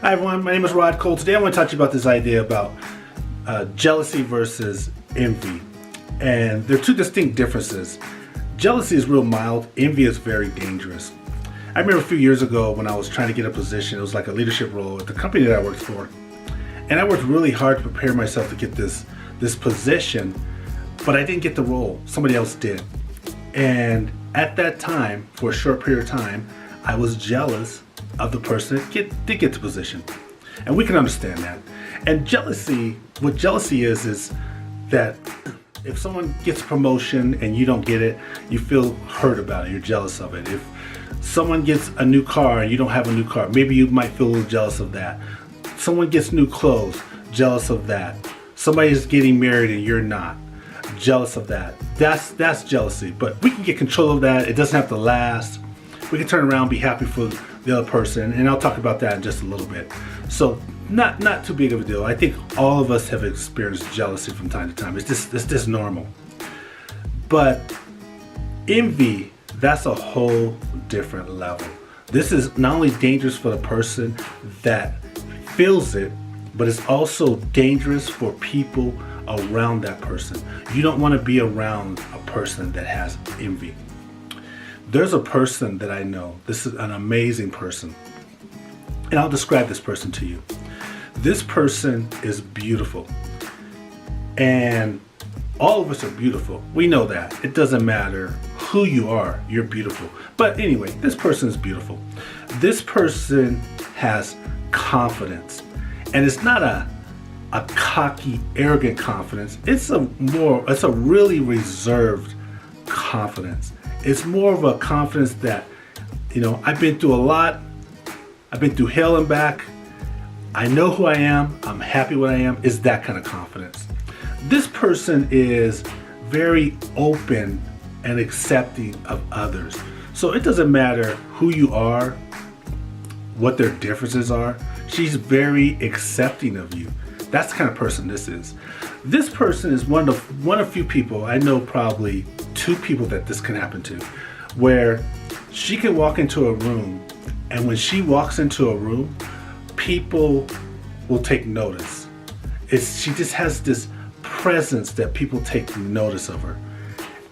Hi everyone, my name is Rod Cole. Today I want to talk to you about this idea about jealousy versus envy. And there are two distinct differences. Jealousy is real mild, envy is very dangerous. I remember a few years ago when I was trying to get a position, it was like a leadership role at the company that I worked for. And I worked really hard to prepare myself to get this position, but I didn't get the role, somebody else did. And at that time, for a short period of time, I was jealous of the person that did get the position. And we can understand that. And jealousy, what jealousy is that if someone gets a promotion and you don't get it, you feel hurt about it, you're jealous of it. If someone gets a new car and you don't have a new car, maybe you might feel a little jealous of that. Someone gets new clothes, jealous of that. Somebody's getting married and you're not, jealous of that. That's jealousy, but we can get control of that. It doesn't have to last. We can turn around, be happy for the other person, and I'll talk about that in just a little bit. So not too big of a deal. I think all of us have experienced jealousy from time to time. It's just normal. But envy, that's a whole different level. This is not only dangerous for the person that feels it, but it's also dangerous for people around that person. You don't want to be around a person that has envy. There's a person that I know. This is an amazing person. And I'll describe this person to you. This person is beautiful. And all of us are beautiful. We know that. It doesn't matter who you are, you're beautiful. But anyway, this person is beautiful. This person has confidence. And it's not a cocky, arrogant confidence. It's a really reserved confidence. It's more of a confidence that, I've been through a lot. I've been through hell and back. I know who I am. I'm happy what I am. It's that kind of confidence. This person is very open and accepting of others. So it doesn't matter who you are, what their differences are. She's very accepting of you. That's the kind of person this is. This person is one of few people, I know probably two people that this can happen to, where she can walk into a room, and when she walks into a room, people will take notice. She just has this presence that people take notice of her,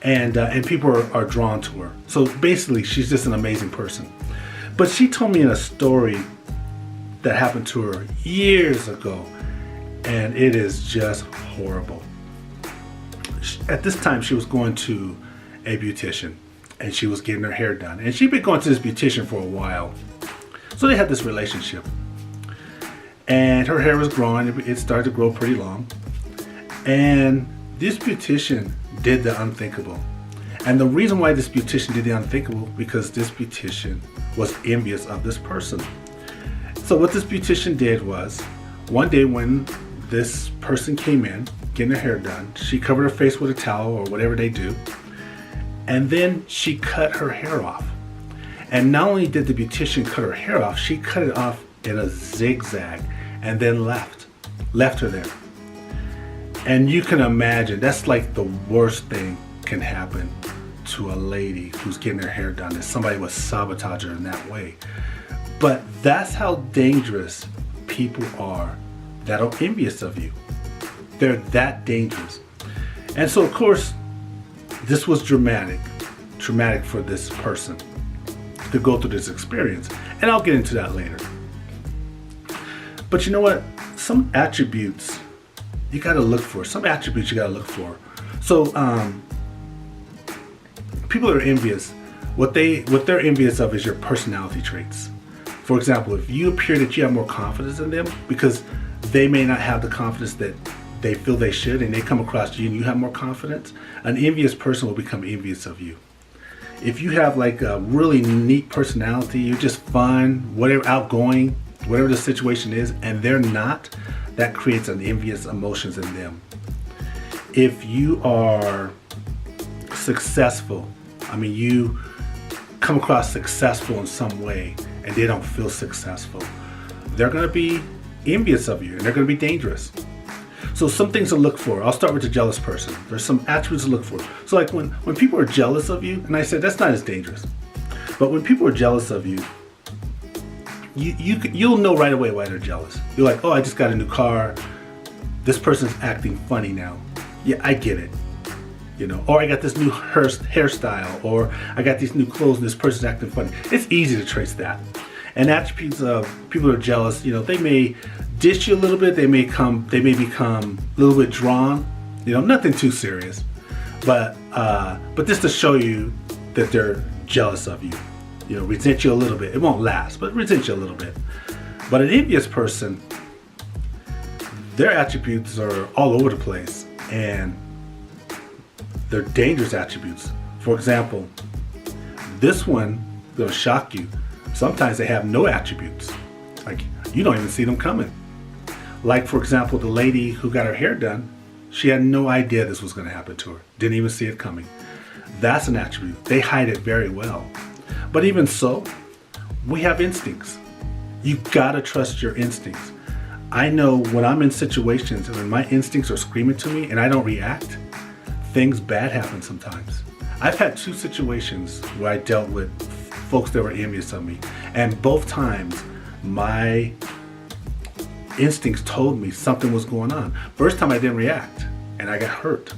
and people are drawn to her. So basically, she's just an amazing person. But she told me a story that happened to her years ago, and it is just horrible. At this time, she was going to a beautician, and she was getting her hair done. And she'd been going to this beautician for a while. So they had this relationship. And her hair was growing. It started to grow pretty long. And this beautician did the unthinkable. And the reason why this beautician did the unthinkable, because this beautician was envious of this person. So what this beautician did was, one day when this person came in, getting her hair done, she covered her face with a towel or whatever they do, and then she cut her hair off. And not only did the beautician cut her hair off, she cut it off in a zigzag and then left her there. And you can imagine, that's like the worst thing can happen to a lady who's getting her hair done, if somebody would sabotage her in that way. But that's how dangerous people are that are envious of you. They're that dangerous. And so, of course, this was traumatic for this person to go through this experience. And I'll get into that later. But you know what? Some attributes you gotta look for. So people are envious. What they're envious of is your personality traits. For example, if you appear that you have more confidence in them, because they may not have the confidence that they feel they should, and they come across you and you have more confidence, an envious person will become envious of you. If you have like a really neat personality, you're just fun, whatever, outgoing, whatever the situation is, and they're not, that creates an envious emotions in them. If you are successful, you come across successful in some way and they don't feel successful, they're going to be envious of you and they're going to be dangerous. So some things to look for. I'll start with the jealous person. There's some attributes to look for. So like when people are jealous of you, and I said that's not as dangerous, but when people are jealous of you, you'll know right away why they're jealous. You're like, oh, I just got a new car. This person's acting funny now. Yeah, I get it. Or I got this new hairstyle, or I got these new clothes and this person's acting funny. It's easy to trace that. And attributes of people who are jealous, they may dish you a little bit. They may become a little bit drawn. Nothing too serious, but just to show you that they're jealous of you. Resent you a little bit. It won't last, but resent you a little bit. But an envious person, their attributes are all over the place, and they're dangerous attributes. For example, this one will shock you. Sometimes they have no attributes. Like, you don't even see them coming. Like, for example, the lady who got her hair done, she had no idea this was going to happen to her. Didn't even see it coming. That's an attribute. They hide it very well. But even so, we have instincts. You gotta trust your instincts. I know when I'm in situations and when my instincts are screaming to me and I don't react, things bad happen sometimes. I've had 2 situations where I dealt with folks that were envious of me, and both times my instincts told me something was going on. First time I didn't react and I got hurt.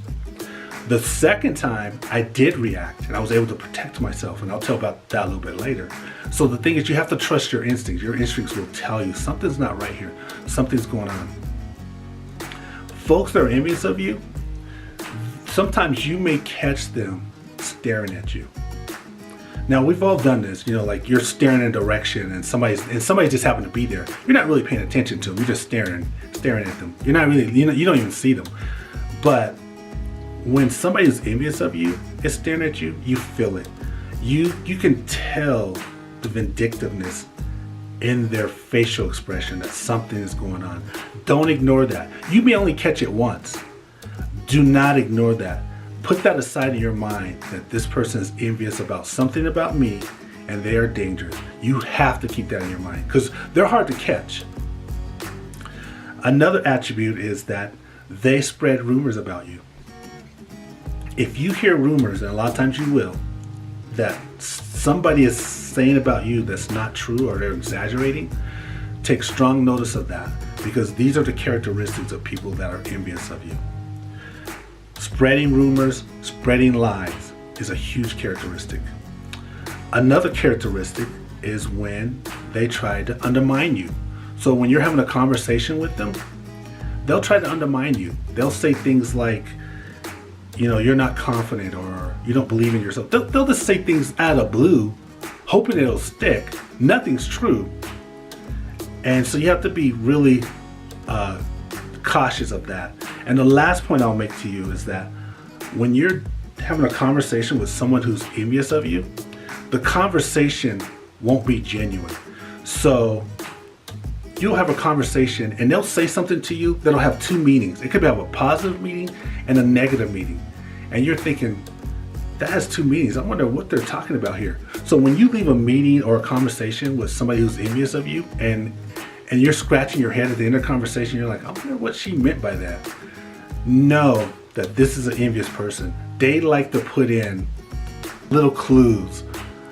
The second time I did react and I was able to protect myself, and I'll tell about that a little bit later. So the thing is, you have to trust your instincts. Your instincts will tell you something's not right here. Something's going on. Folks that are envious of you, sometimes you may catch them staring at you. Now, we've all done this, like you're staring in a direction and somebody just happened to be there. You're not really paying attention to them. You're just staring at them. You're not really, you don't even see them. But when somebody is envious of you is staring at you, you feel it. You can tell the vindictiveness in their facial expression that something is going on. Don't ignore that. You may only catch it once. Do not ignore that. Put that aside in your mind that this person is envious about something about me and they are dangerous. You have to keep that in your mind because they're hard to catch. Another attribute is that they spread rumors about you. If you hear rumors, and a lot of times you will, that somebody is saying about you that's not true or they're exaggerating, take strong notice of that, because these are the characteristics of people that are envious of you. Spreading rumors, spreading lies is a huge characteristic. Another characteristic is when they try to undermine you. So when you're having a conversation with them, they'll try to undermine you. They'll say things like, you're not confident, or you don't believe in yourself. They'll just say things out of blue, hoping it'll stick. Nothing's true. And so you have to be really cautious of that. And the last point I'll make to you is that when you're having a conversation with someone who's envious of you, the conversation won't be genuine. So you'll have a conversation and they'll say something to you that'll have 2 meanings. It could have a positive meaning and a negative meaning. And you're thinking, that has 2 meanings. I wonder what they're talking about here. So when you leave a meeting or a conversation with somebody who's envious of you and you're scratching your head at the end of the conversation, you're like, I wonder what she meant by that. Know that this is an envious person. They like to put in little clues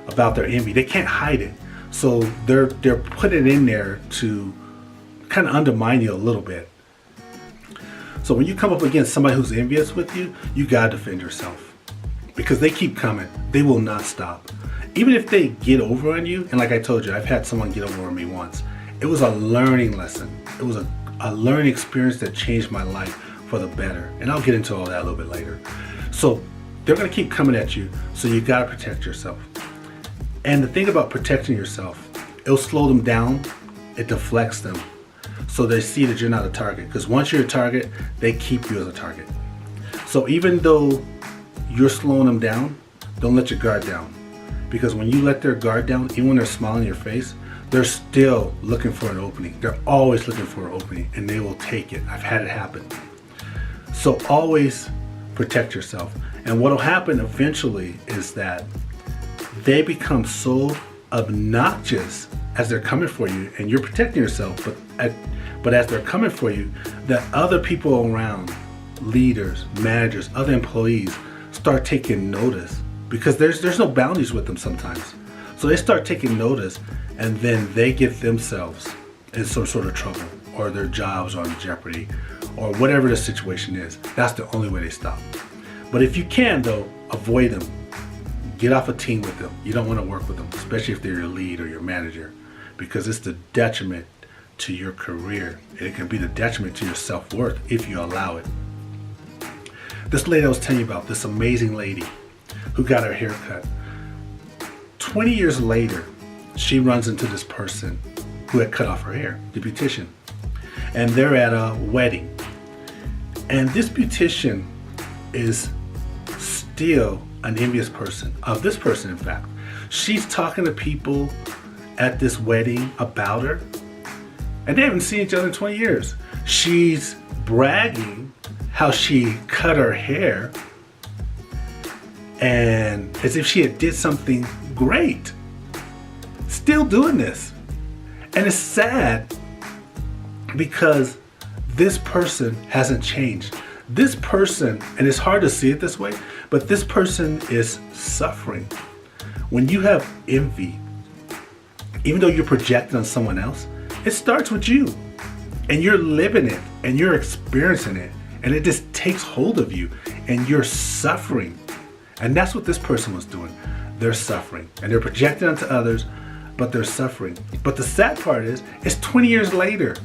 about their envy. They can't hide it. So they're putting it in there to kind of undermine you a little bit. So when you come up against somebody who's envious with you, you gotta defend yourself, because they keep coming. They will not stop. Even if they get over on you, and like I told you, I've had someone get over on me once. It was a learning lesson. It was a learning experience that changed my life for the better. And I'll get into all that a little bit later. So they're gonna keep coming at you, so you gotta protect yourself. And the thing about protecting yourself, it'll slow them down, it deflects them, so they see that you're not a target. Because once you're a target, they keep you as a target. So even though you're slowing them down, don't let your guard down. Because when you let their guard down, even when they're smiling in your face, they're still looking for an opening. They're always looking for an opening, and they will take it. I've had it happen. So always protect yourself. And what will happen eventually is that they become so obnoxious as they're coming for you, and you're protecting yourself, but as they're coming for you, that other people around, leaders, managers, other employees, start taking notice, because there's no boundaries with them sometimes. So they start taking notice, and then they get themselves in some sort of trouble, or their jobs are in jeopardy, or whatever the situation is. That's the only way they stop. But if you can, though, avoid them. Get off a team with them. You don't want to work with them, especially if they're your lead or your manager, because it's the detriment to your career. It can be the detriment to your self-worth if you allow it. This lady I was telling you about, this amazing lady who got her hair cut. 20 years later, she runs into this person who had cut off her hair, the beautician. And they're at a wedding. And this beautician is still an envious person of this person, in fact. She's talking to people at this wedding about her, and they haven't seen each other in 20 years. She's bragging how she cut her hair, and as if she had did something great. Still doing this. And it's sad because this person hasn't changed. This person, and it's hard to see it this way, but this person is suffering. When you have envy, even though you're projecting on someone else, it starts with you. And you're living it, and you're experiencing it, and it just takes hold of you, and you're suffering. And that's what this person was doing. They're suffering, and they're projecting onto others, but they're suffering. But the sad part is, it's 20 years later,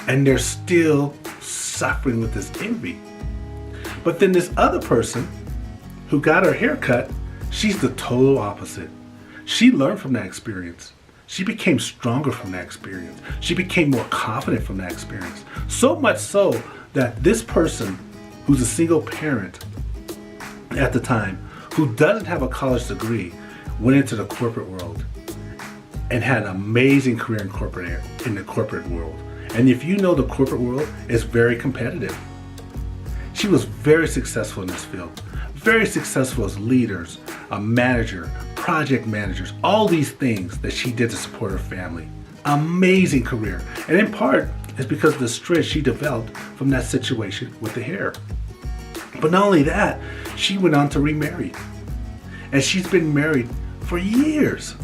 and they're still suffering with this envy. But then this other person who got her hair cut, she's the total opposite. She learned from that experience. She became stronger from that experience. She became more confident from that experience. So much so that this person, who's a single parent at the time, who doesn't have a college degree, went into the corporate world and had an amazing career in the corporate world. And if you know the corporate world, it's very competitive. She was very successful in this field. Very successful as leaders, a manager, project managers, all these things that she did to support her family. Amazing career. And in part, it's because of the stress she developed from that situation with the hair. But not only that, she went on to remarry. And she's been married for years.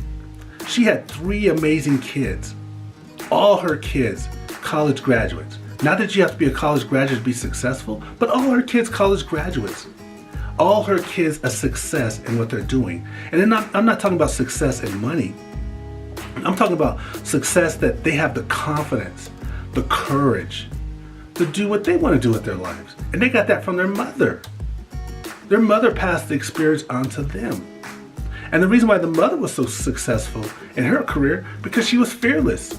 She had 3 amazing kids. All her kids, college graduates. Not that you have to be a college graduate to be successful, but all her kids college graduates. All her kids a success in what they're doing. And I'm not talking about success in money. I'm talking about success that they have the confidence, the courage to do what they want to do with their lives. And they got that from their mother. Their mother passed the experience on to them. And the reason why the mother was so successful in her career, because she was fearless.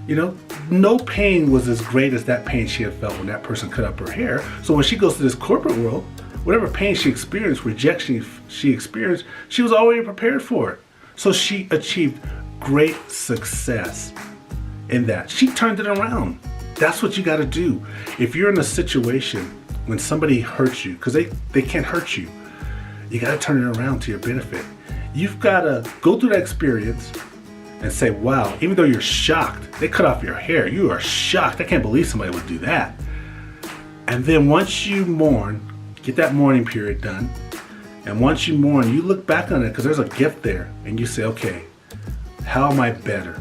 You know, no pain was as great as that pain she had felt when that person cut up her hair. So when she goes to this corporate world, whatever pain she experienced, rejection she experienced, she was already prepared for it. So she achieved great success in that. She turned it around. That's what you got to do. If you're in a situation when somebody hurts you, because they can't hurt you, you got to turn it around to your benefit. You've got to go through that experience and say, wow, even though you're shocked, they cut off your hair, you are shocked. I can't believe somebody would do that. And then once you mourn, get that mourning period done. And once you mourn, you look back on it because there's a gift there and you say, okay, how am I better?